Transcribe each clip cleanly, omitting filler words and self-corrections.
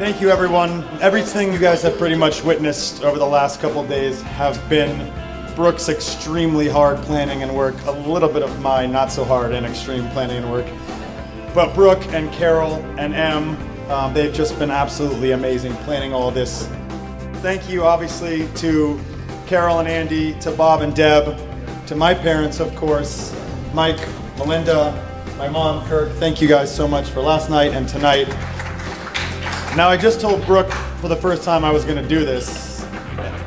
Thank you, everyone. Everything you guys have pretty much witnessed over the last couple of days have been Brooke's extremely hard planning and work, a little bit of my not so hard and extreme planning and work. But Brooke and Carol and Em, they've just been absolutely amazing planning all this. Thank you, obviously, to Carol and Andy, to Bob and Deb, to my parents, of course, Mike, Melinda, my mom, Kirk. Thank you guys so much for last night and tonight. Now, I just told Brooke for the first time I was going to do this,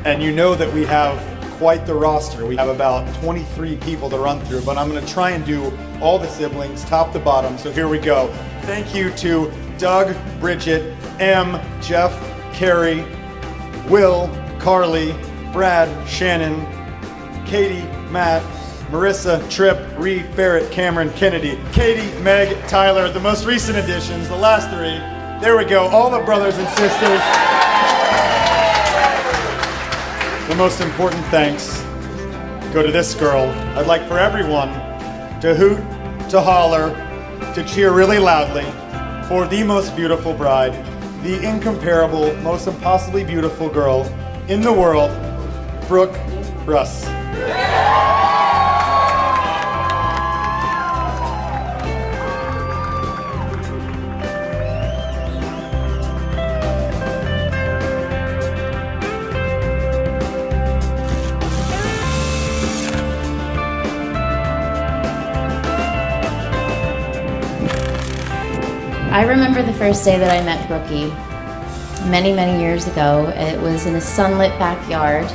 and you know that we have quite the roster. We have about 23 people to run through, but I'm going to try and do all the siblings, top to bottom, so here we go. Thank you to Doug, Bridget, Em, Jeff, Carrie, Will, Carly, Brad, Shannon, Katie, Matt, Marissa, Tripp, Reed, Barrett, Cameron, Kennedy, Katie, Meg, Tyler, the most recent additions, the last three. There we go, all the brothers and sisters. The most important thanks go to this girl. I'd like for everyone to hoot, to holler, to cheer really loudly for the most beautiful bride, the incomparable, most impossibly beautiful girl in the world, Brooke Russ. I remember the first day that I met Brookie many, many years ago. It was in a sunlit backyard.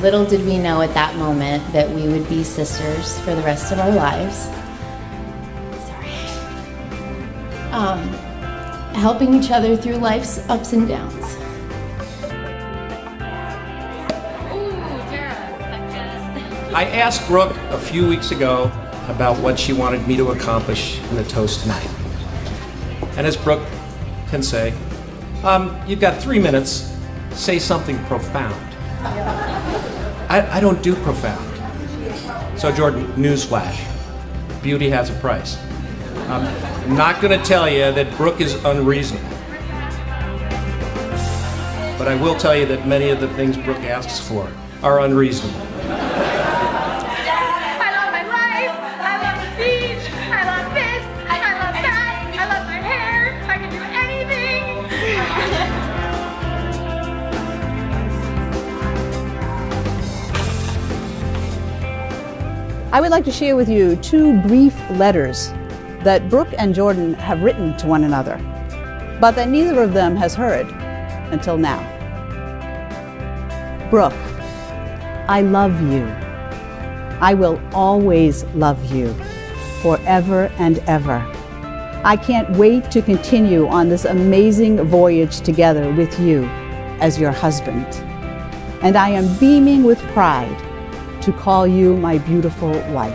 Little did we know at that moment that we would be sisters for the rest of our lives. Sorry. Helping each other through life's ups and downs. I asked Brooke a few weeks ago about what she wanted me to accomplish in the toast tonight. And as Brooke can say, you've got 3 minutes, say something profound. I don't do profound. So Jordan, newsflash, beauty has a price. I'm not gonna tell you that Brooke is unreasonable. But I will tell you that many of the things Brooke asks for are unreasonable. I would like to share with you 2 brief letters that Brooke and Jordan have written to one another, but that neither of them has heard until now. Brooke, I love you. I will always love you, forever and ever. I can't wait to continue on this amazing voyage together with you as your husband. And I am beaming with pride to call you my beautiful wife.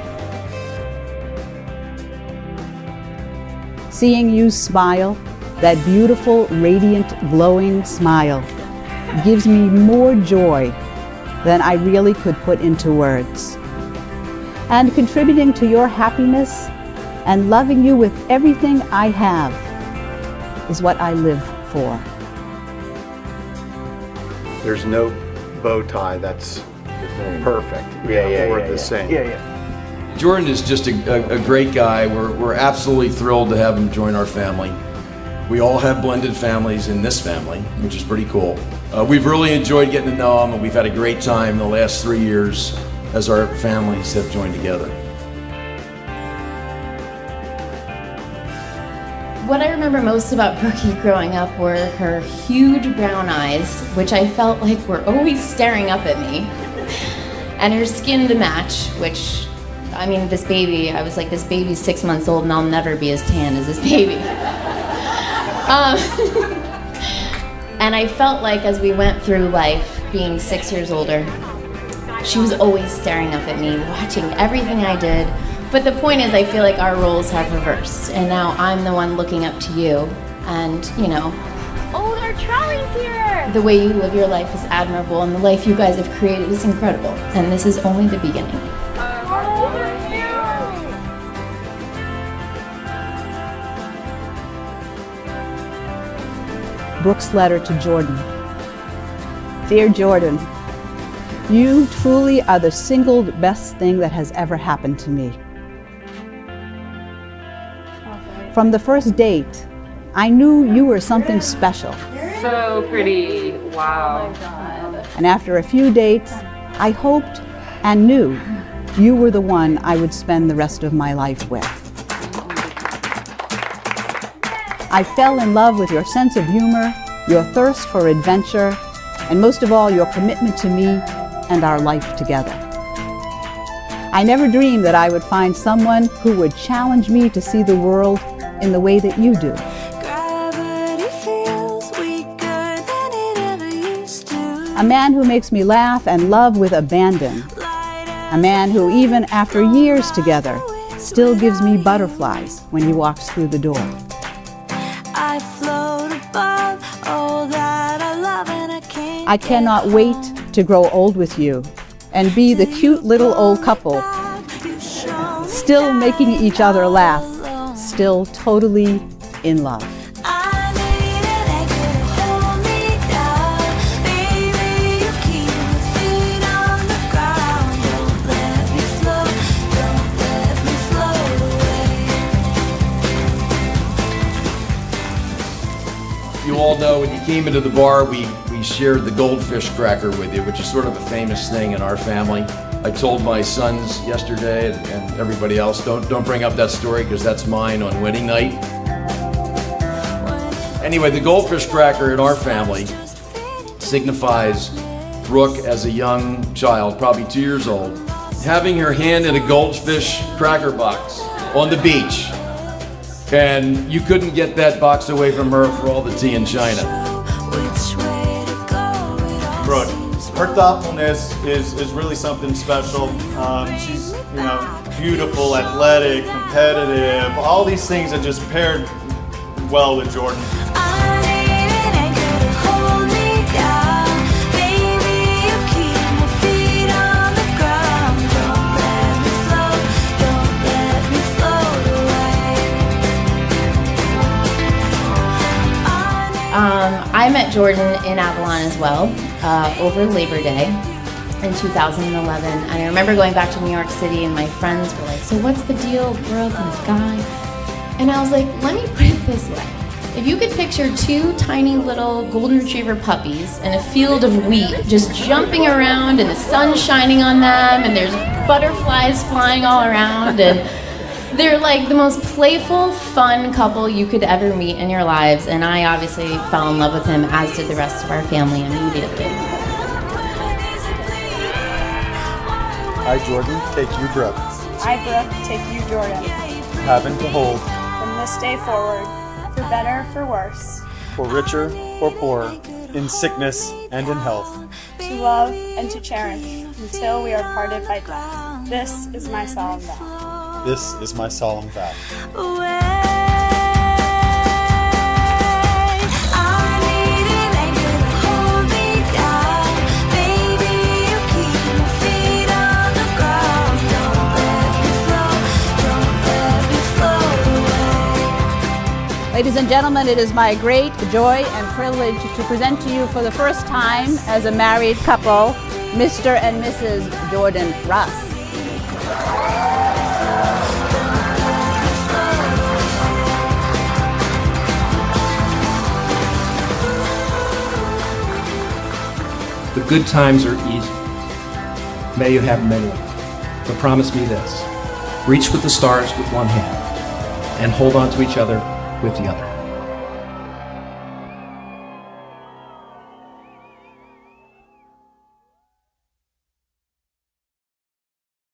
Seeing you smile, that beautiful, radiant, glowing smile, gives me more joy than I really could put into words. And contributing to your happiness and loving you with everything I have is what I live for. There's no bow tie that's perfect. We're the same. Jordan is just a great guy. We're absolutely thrilled to have him join our family. We all have blended families in this family, which is pretty cool. We've really enjoyed getting to know him, and we've had a great time the last 3 years as our families have joined together. What I remember most about Brookie growing up were her huge brown eyes, which I felt like were always staring up at me, and her skin to match, which, I mean, this baby, I was like, this baby's 6 months old and I'll never be as tan as this baby. And I felt like as we went through life, being 6 years older, she was always staring up at me, watching everything I did. But the point is, I feel like our roles have reversed, and now I'm the one looking up to you, and, you know, oh, our trolley's here! The way you live your life is admirable, and the life you guys have created is incredible, and this is only the beginning. Brooke's letter to Jordan. Dear Jordan, you truly are the single best thing that has ever happened to me. From the first date, I knew you were something special. So pretty. Wow. And after a few dates, I hoped and knew you were the one I would spend the rest of my life with. I fell in love with your sense of humor, your thirst for adventure, and most of all, your commitment to me and our life together. I never dreamed that I would find someone who would challenge me to see the world in the way that you do. A man who makes me laugh and love with abandon. A man who, even after years together, still gives me butterflies when he walks through the door. I cannot wait to grow old with you and be the cute little old couple, still making each other laugh, still totally in love. You all know when you came into the bar, we shared the goldfish cracker with you, which is sort of a famous thing in our family. I told my sons yesterday and everybody else, don't bring up that story because that's mine on wedding night. Anyway, the goldfish cracker in our family signifies Brooke as a young child, probably 2 years old, having her hand in a goldfish cracker box on the beach. And you couldn't get that box away from her for all the tea in China. Brooke, her thoughtfulness is really something special. She's, beautiful, athletic, competitive, all these things that just paired well with Jordan. I met Jordan in Avalon as well, over Labor Day in 2011. And I remember going back to New York City and my friends were like, so what's the deal, Brooke and this guy? And I was like, let me put it this way. If you could picture two tiny little golden retriever puppies in a field of wheat just jumping around and the sun shining on them and there's butterflies flying all around and they're like the most playful, fun couple you could ever meet in your lives, and I obviously fell in love with him, as did the rest of our family immediately. I, Jordan, take you, Brooke. I, Brooke, take you, Jordan. Having to hold, From this day forward, for better, for worse, for richer, for poorer, in sickness and in health. to love and to cherish, until we are parted by death. This is my solemn vow. This is my solemn vow. Ladies and gentlemen, it is my great joy and privilege to present to you for the first time as a married couple, Mr. and Mrs. Jordan Russ. The good times are easy. May you have many of them. But promise me this. Reach with the stars with one hand and hold on to each other with the other.